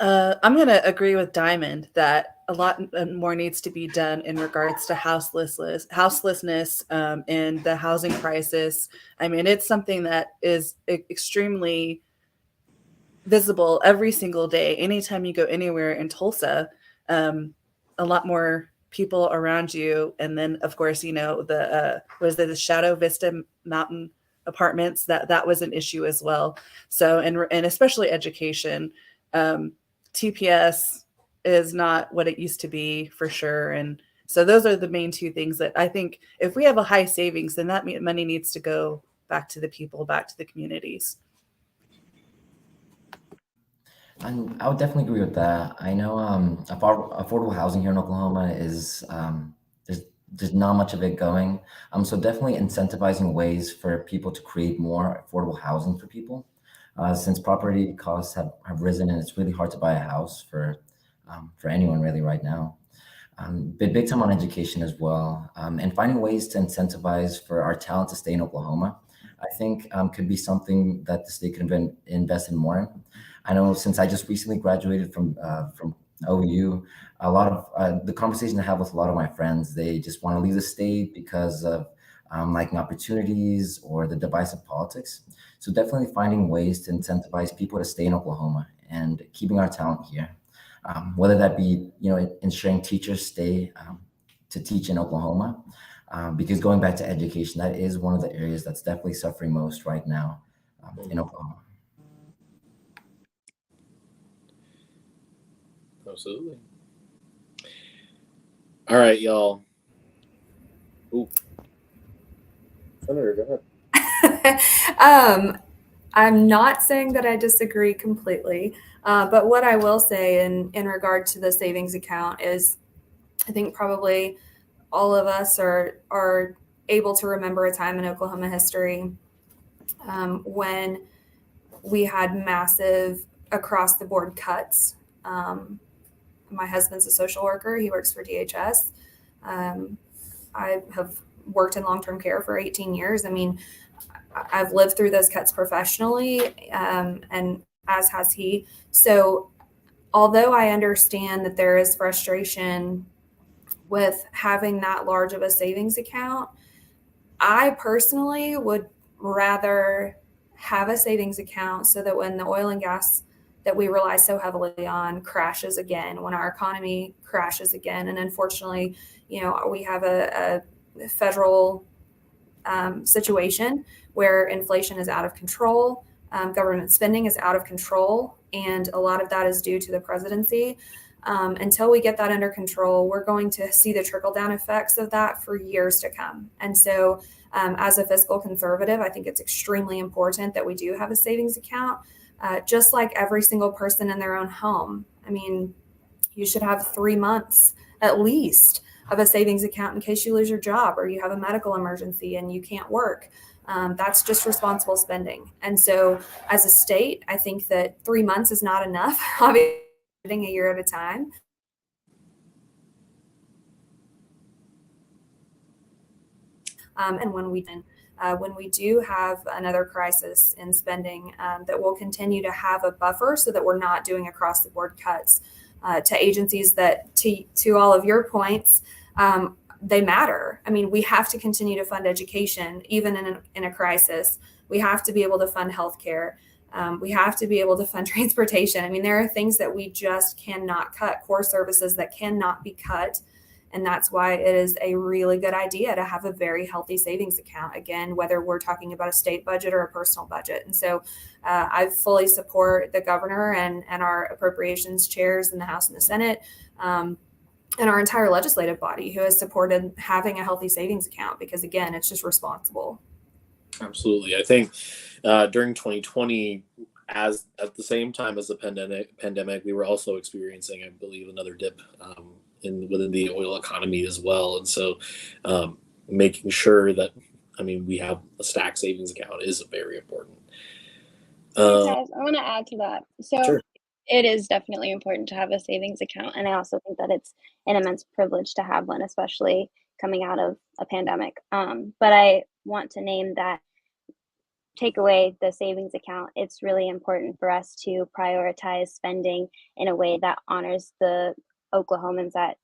[SPEAKER 3] I'm going to agree with Diamond that a lot more needs to be done in regards to houselessness and the housing crisis. I mean, it's something that is extremely visible every single day. Anytime you go anywhere in Tulsa, a lot more people around you. And then, of course, the Shadow Vista Mountain apartments, that was an issue as well. So, and especially education. TPS is not what it used to be, for sure. And so those are the main two things that I think if we have a high savings, then that money needs to go back to the people, back to the communities.
[SPEAKER 5] And I would definitely agree with that. I know affordable housing here in Oklahoma is there's not much of it going. So definitely incentivizing ways for people to create more affordable housing for people. Since property costs have risen and it's really hard to buy a house for anyone really right now. But big time on education as well, and finding ways to incentivize for our talent to stay in Oklahoma, I think could be something that the state could invest in more in. I know since I just recently graduated from OU, a lot of the conversation I have with a lot of my friends, they just want to leave the state because of lacking opportunities or the divisive politics. So definitely finding ways to incentivize people to stay in Oklahoma and keeping our talent here, whether that be ensuring teachers stay to teach in Oklahoma, because going back to education, that is one of the areas that's definitely suffering most right now in Oklahoma.
[SPEAKER 4] Absolutely. All right, y'all. Ooh. Senator, go ahead.
[SPEAKER 9] I'm not saying that I disagree completely, but what I will say in regard to the savings account is I think probably all of us are able to remember a time in Oklahoma history when we had massive across the board cuts. My husband's a social worker. He works for DHS. I have worked in long-term care for 18 years. I mean, I've lived through those cuts professionally, and as has he. So although I understand that there is frustration with having that large of a savings account, I personally would rather have a savings account so that when the oil and gas that we rely so heavily on crashes again, when our economy crashes again, and unfortunately, we have a federal situation where inflation is out of control, government spending is out of control, and a lot of that is due to the presidency. Until we get that under control, we're going to see the trickle-down effects of that for years to come. And so as a fiscal conservative, I think it's extremely important that we do have a savings account, just like every single person in their own home. I mean, you should have 3 months at least of a savings account in case you lose your job or you have a medical emergency and you can't work. That's just responsible spending. And so as a state, I think that 3 months is not enough, obviously a year at a time. And when we do have another crisis in spending, that we'll continue to have a buffer so that we're not doing across the board cuts to agencies that, to all of your points, they matter. I mean, we have to continue to fund education, even in a crisis. We have to be able to fund healthcare. We have to be able to fund transportation. I mean, there are things that we just cannot cut, core services that cannot be cut. And that's why it is a really good idea to have a very healthy savings account, again, whether we're talking about a state budget or a personal budget. And so I fully support the governor and our appropriations chairs in the House and the Senate, and our entire legislative body who has supported having a healthy savings account, because, again, it's just responsible.
[SPEAKER 4] Absolutely. I think during 2020, at the same time as the pandemic, we were also experiencing, I believe, another dip within the oil economy as well. And so making sure that, we have a stacked savings account is very important.
[SPEAKER 8] Hey, Taz, I want to add to that. So
[SPEAKER 4] Sure.
[SPEAKER 8] It is definitely important to have a savings account, and I also think that it's an immense privilege to have one, especially coming out of a pandemic. But I want to name that, take away the savings account, it's really important for us to prioritize spending in a way that honors the Oklahomans that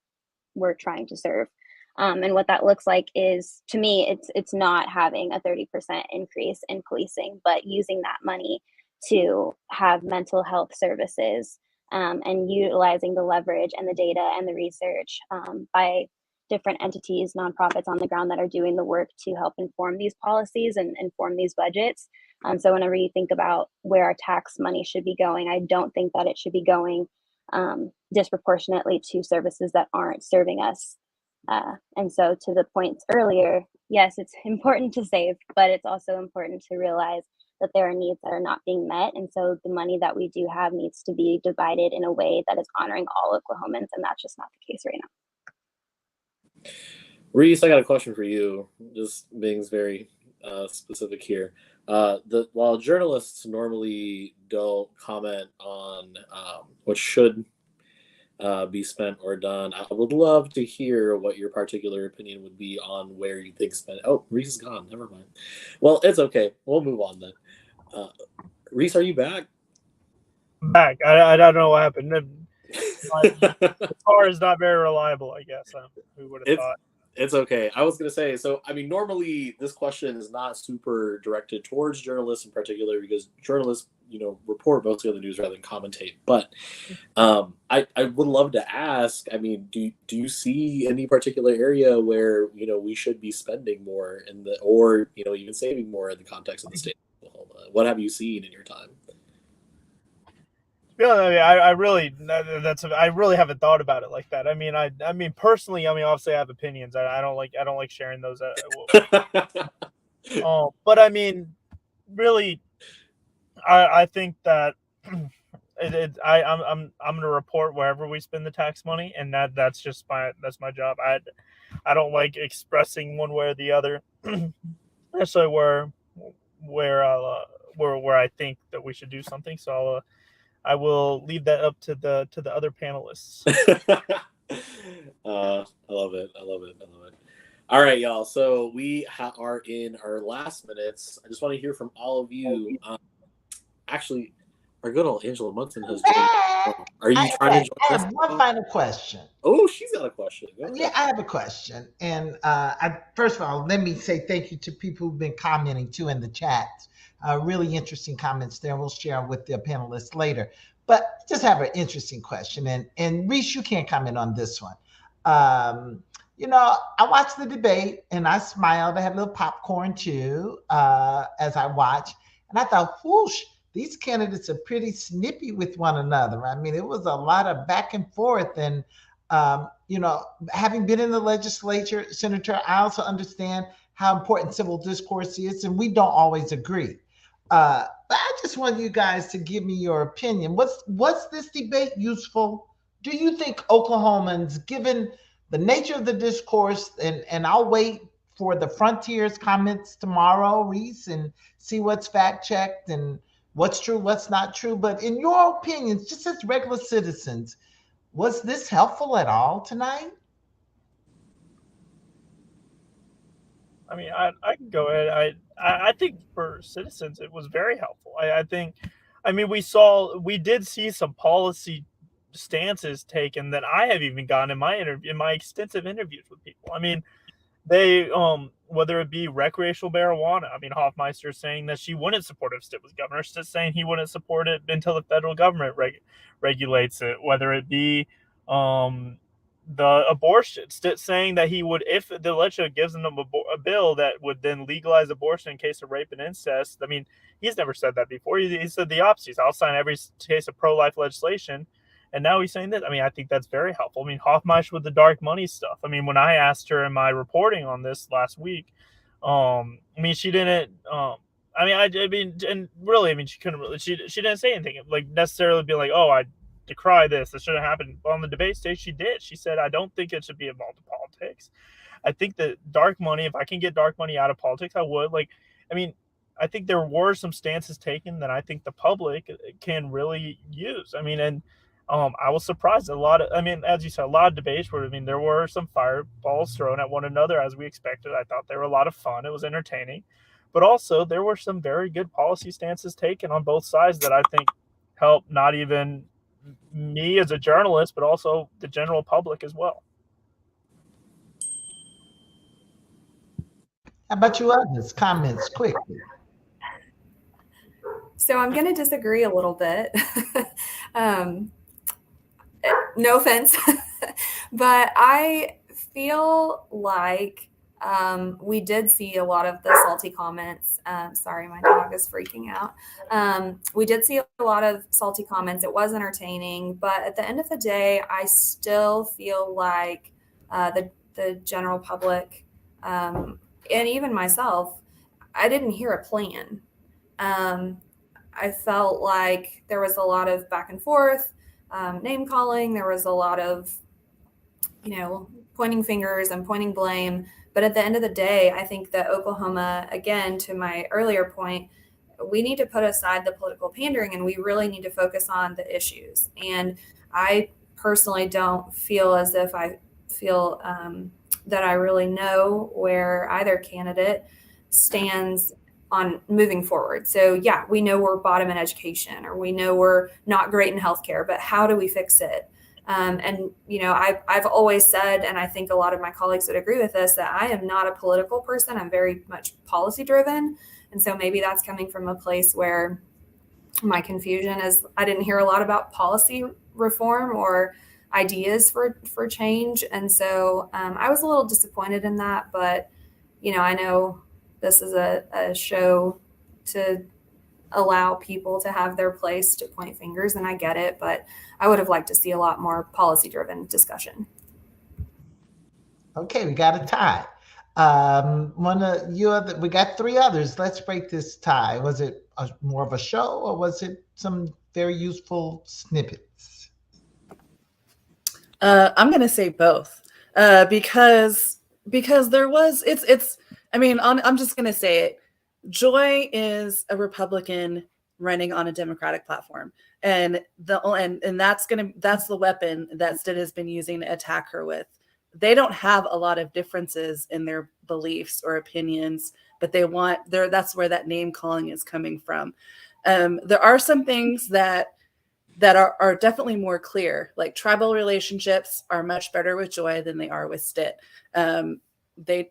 [SPEAKER 8] we're trying to serve. And what that looks like is, to me, it's not having a 30% increase in policing, but using that money to have mental health services, and utilizing the leverage and the data and the research by different entities, nonprofits on the ground that are doing the work to help inform these policies and inform these budgets. So whenever you think about where our tax money should be going, I don't think that it should be going disproportionately to services that aren't serving us. And so, to the points earlier, yes, it's important to save, but it's also important to realize that there are needs that are not being met. And so the money that we do have needs to be divided in a way that is honoring all Oklahomans, and that's just not the case right now.
[SPEAKER 4] Reese, I got a question for you, just being very specific here. While journalists normally don't comment on what should be spent or done, I would love to hear what your particular opinion would be on where you think spent. Oh, Reese is gone. Never mind. Well, it's okay. We'll move on then. Reese, are you back?
[SPEAKER 6] Back. I don't know what happened. The car is not very reliable, I guess. Who would have thought?
[SPEAKER 4] It's okay. I was going to say, so, I mean, normally this question is not super directed towards journalists in particular, because journalists, report mostly on the news rather than commentate. But I would love to ask, I mean, do you see any particular area where, we should be spending more or even saving more in the context of the state of Oklahoma? What have you seen in your time?
[SPEAKER 6] Yeah, I really haven't thought about it like that. I mean, personally, obviously I have opinions. I don't like sharing those. But I mean, really, I think that I'm going to report wherever we spend the tax money, and that's my job. I don't like expressing one way or the other, especially where I think that we should do something. So I will leave that up to the other panelists.
[SPEAKER 4] I love it. All right, y'all. So we are in our last minutes. I just want to hear from all of you. Actually, our good old Angela Munson has joined. Are you trying to join
[SPEAKER 1] I
[SPEAKER 4] us?
[SPEAKER 1] have one final question.
[SPEAKER 4] Oh, she's got a question.
[SPEAKER 1] Yeah, I have a question. And first of all, let me say thank you to people who've been commenting too in the chat. Really interesting comments there. We'll share them with the panelists later. But just have an interesting question. And Reese, you can't comment on this one. I watched the debate and I smiled. I had a little popcorn too as I watched. And I thought, whoosh, these candidates are pretty snippy with one another. I mean, it was a lot of back and forth. And, having been in the legislature, Senator, I also understand how important civil discourse is, and we don't always agree. But I just want you guys to give me your opinion. Was this debate useful? Do you think Oklahomans, given the nature of the discourse, and I'll wait for the Frontiers comments tomorrow, Reese, and see what's fact checked and what's true, what's not true. But in your opinions, just as regular citizens, was this helpful at all tonight?
[SPEAKER 6] I mean, I can go ahead. I think for citizens, it was very helpful. We did see some policy stances taken that I have even gotten in my extensive interviews with people. I mean, they, whether it be recreational marijuana, I mean, Hofmeister saying that she wouldn't support it if Stitt was governor. Stitt saying he wouldn't support it until the federal government regulates it. Whether it be the abortion, Stitt saying that he would, if the legislature gives him a bill that would then legalize abortion in case of rape and incest. I mean, he's never said that before. He said the opposite. I'll sign every case of pro-life legislation. And now he's saying this. I mean, I think that's very helpful. I mean, Hofmeister with the dark money stuff. I mean, when I asked her in my reporting on this last week, she didn't. She couldn't really. She didn't say anything like necessarily be like, oh, I decry this. This shouldn't happen. On the debate stage, she did. She said, I don't think it should be involved in politics. I think that dark money. If I can get dark money out of politics, I would. I think there were some stances taken that I think the public can really use. I mean, and I was surprised at a lot of, I mean, as you said, a lot of debates where, I mean, there were some fireballs thrown at one another as we expected. I thought they were a lot of fun. It was entertaining. But also, there were some very good policy stances taken on both sides that I think help not even me as a journalist, but also the general public as well.
[SPEAKER 1] How about you others? Comments quickly.
[SPEAKER 9] So I'm going to disagree a little bit. No offense, but I feel like we did see a lot of the salty comments. Sorry, my dog is freaking out. We did see a lot of salty comments. It was entertaining, but at the end of the day, I still feel like the general public and even myself, I didn't hear a plan. I felt like there was a lot of back and forth, name calling. There was a lot of, pointing fingers and pointing blame. But at the end of the day, I think that Oklahoma, again, to my earlier point, we need to put aside the political pandering and we really need to focus on the issues. And I personally don't feel as if I feel that I really know where either candidate stands on moving forward. So yeah, we know we're bottom in education, or we know we're not great in healthcare, but how do we fix it? I've always said, and I think a lot of my colleagues would agree with this, that I am not a political person. I'm very much policy driven. And so maybe that's coming from a place where my confusion is I didn't hear a lot about policy reform or ideas for change. And so I was a little disappointed in that, but, I know this is a show to allow people to have their place to point fingers, and I get it, but I would have liked to see a lot more policy-driven discussion.
[SPEAKER 1] Okay, we got a tie. We got three others. Let's break this tie. Was it more of a show, or was it some very useful snippets?
[SPEAKER 3] I'm going to say both, because there was, I'm just going to say it. Joy is a Republican running on a Democratic platform, and that's the weapon that Stitt has been using to attack her with. They don't have a lot of differences in their beliefs or opinions, but that's where that name calling is coming from. There are some things that are definitely more clear, like tribal relationships are much better with Joy than they are with Stitt. They,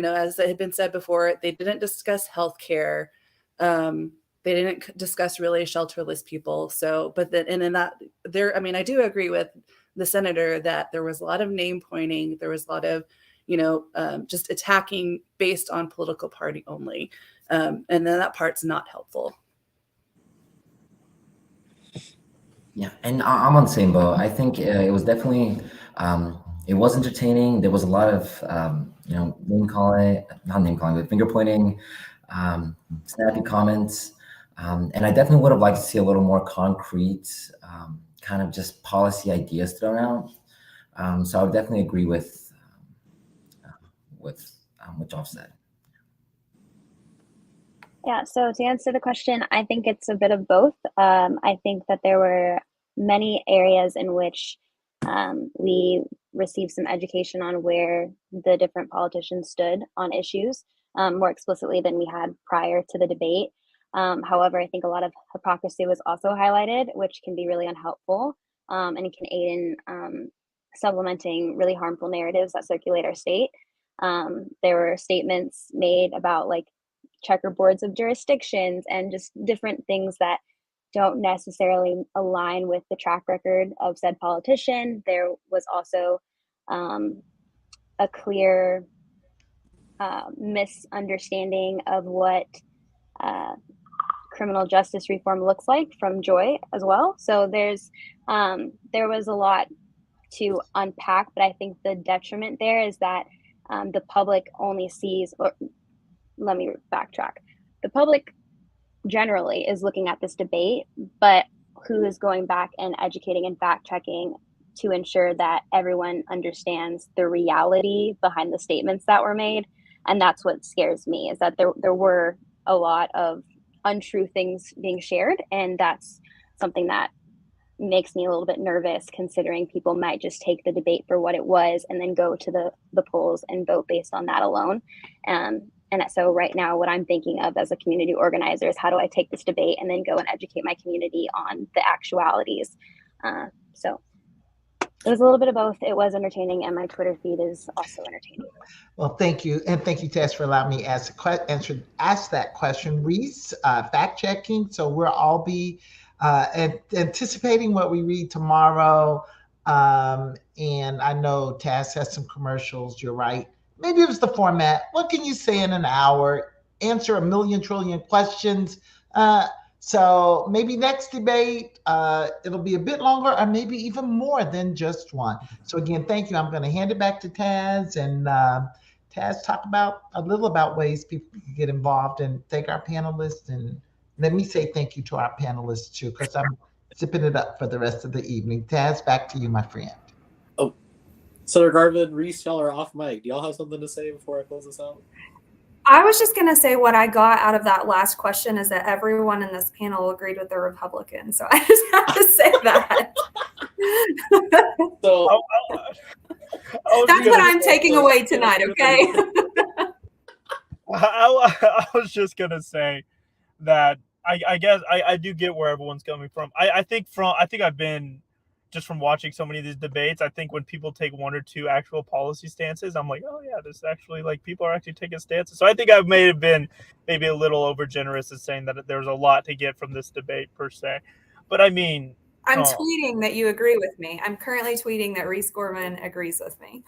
[SPEAKER 3] as it had been said before, they didn't discuss healthcare. They didn't discuss really shelterless people. So, but then, and in that there, I do agree with the senator that there was a lot of name pointing. There was a lot of, just attacking based on political party only. And then that part's not helpful.
[SPEAKER 5] Yeah, and I'm on the same boat. I think it was definitely, it was entertaining. There was a lot of, not name calling, but finger pointing, snappy comments. And I definitely would have liked to see a little more concrete, kind of just policy ideas thrown out. So I would definitely agree with what y'all said.
[SPEAKER 8] Yeah, so to answer the question, I think it's a bit of both. I think that there were many areas in which we received some education on where the different politicians stood on issues more explicitly than we had prior to the debate. However, I think a lot of hypocrisy was also highlighted, which can be really unhelpful, and it can aid in supplementing really harmful narratives that circulate our state. There were statements made about checkerboards of jurisdictions and just different things that don't necessarily align with the track record of said politician. There was also a clear misunderstanding of what criminal justice reform looks like from Joy as well. So there was a lot to unpack, but I think the detriment there is that the public only sees, or let me backtrack. The public generally is looking at this debate, but who is going back and educating and fact checking to ensure that everyone understands the reality behind the statements that were made? And that's what scares me, is that there were a lot of untrue things being shared, and that's something that makes me a little bit nervous, considering people might just take the debate for what it was and then go to the polls and vote based on that alone. And so right now, what I'm thinking of as a community organizer is, how do I take this debate and then go and educate my community on the actualities? So it was a little bit of both. It was entertaining, and my Twitter feed is also entertaining.
[SPEAKER 1] Well, thank you. And thank you, Tess, for allowing me to ask that question. Reese, fact checking. So we'll all be anticipating what we read tomorrow. And I know Tess has some commercials. You're right. Maybe it was the format. What can you say in an hour? Answer a million trillion questions. So maybe next debate, it'll be a bit longer, or maybe even more than just one. So again, thank you. I'm going to hand it back to Taz, and Taz, talk about a little about ways people can get involved, and thank our panelists. And let me say thank you to our panelists too, because I'm zipping it up for the rest of the evening. Taz, back to you, my friend.
[SPEAKER 4] Oh, Senator Garvin, Reese, y'all are off mic. Do y'all have something to say before I close this out?
[SPEAKER 9] I was just going to say, what I got out of that last question is that everyone in this panel agreed with the Republicans. So I just have to say that.
[SPEAKER 4] So
[SPEAKER 9] that's what I'm taking away tonight, okay?
[SPEAKER 6] I was just going to say that I guess I do get where everyone's coming from. I think I've been, just from watching so many of these debates, I think when people take one or two actual policy stances, I'm like, oh yeah, this actually, like, people are actually taking stances. So I think I may have been maybe a little over generous in saying that there's a lot to get from this debate per se. But I mean,
[SPEAKER 9] I'm tweeting that you agree with me. I'm currently tweeting that Reese Gorman agrees with me.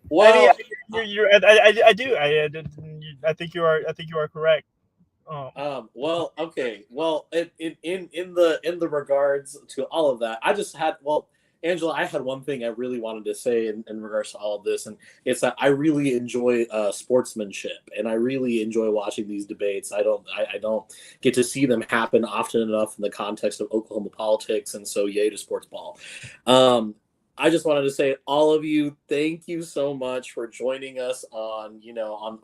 [SPEAKER 6] Well, I do. I think you are correct.
[SPEAKER 4] Well, okay. Well, in the regards to all of that, I just had, Angela, I had one thing I really wanted to say in regards to all of this, and it's that I really enjoy sportsmanship, and I really enjoy watching these debates. I don't get to see them happen often enough in the context of Oklahoma politics, and so yay to sports ball. I just wanted to say, all of you, thank you so much for joining us on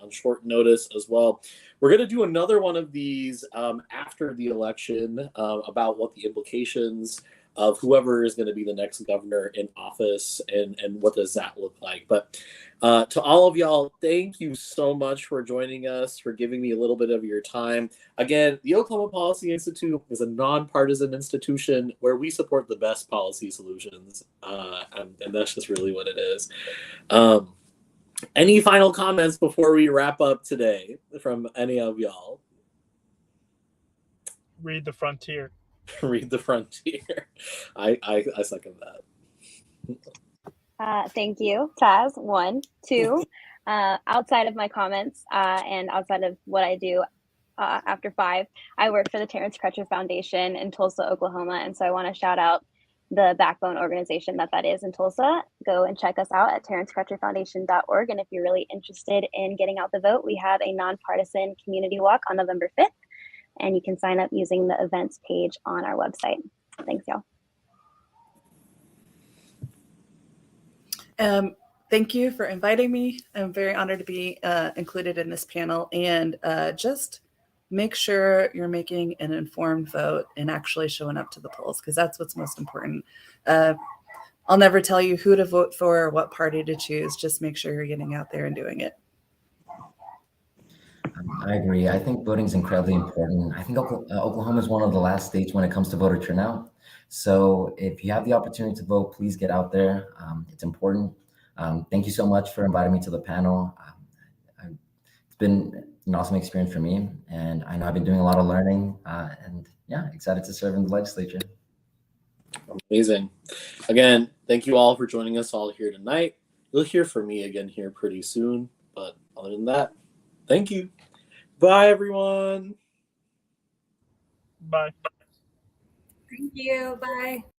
[SPEAKER 4] short notice as well. We're going to do another one of these after the election about what the implications of whoever is going to be the next governor in office and what does that look like. But to all of y'all, thank you so much for joining us, for giving me a little bit of your time. Again, the Oklahoma Policy Institute is a nonpartisan institution where we support the best policy solutions, and that's just really what it is. Any final comments before we wrap up today from any of y'all?
[SPEAKER 6] Read the frontier.
[SPEAKER 4] Read the frontier. I second that.
[SPEAKER 8] Thank you, Taz. 1, 2. Outside of my comments and outside of what I do after 5, I work for the Terrence Crutcher Foundation in Tulsa, Oklahoma, and so I want to shout out the backbone organization that is in Tulsa. Go and check us out at terrencecrutcherfoundation.org. And if you're really interested in getting out the vote, we have a nonpartisan community walk on November 5th. And you can sign up using the events page on our website. Thanks, y'all.
[SPEAKER 3] Thank you for inviting me. I'm very honored to be included in this panel, and just make sure you're making an informed vote and actually showing up to the polls, because that's what's most important. I'll never tell you who to vote for or what party to choose. Just make sure you're getting out there and doing it.
[SPEAKER 5] I agree. I think voting is incredibly important. I think Oklahoma is one of the last states when it comes to voter turnout. So if you have the opportunity to vote, please get out there. It's important. Thank you so much for inviting me to the panel. It's been an awesome experience for me, and I know I've been doing a lot of learning, and yeah, excited to serve in the legislature.
[SPEAKER 4] Amazing. Again, thank you all for joining us all here tonight. You'll hear from me again here pretty soon, but other than that, thank you. Bye, everyone.
[SPEAKER 6] Bye.
[SPEAKER 9] Thank you. Bye.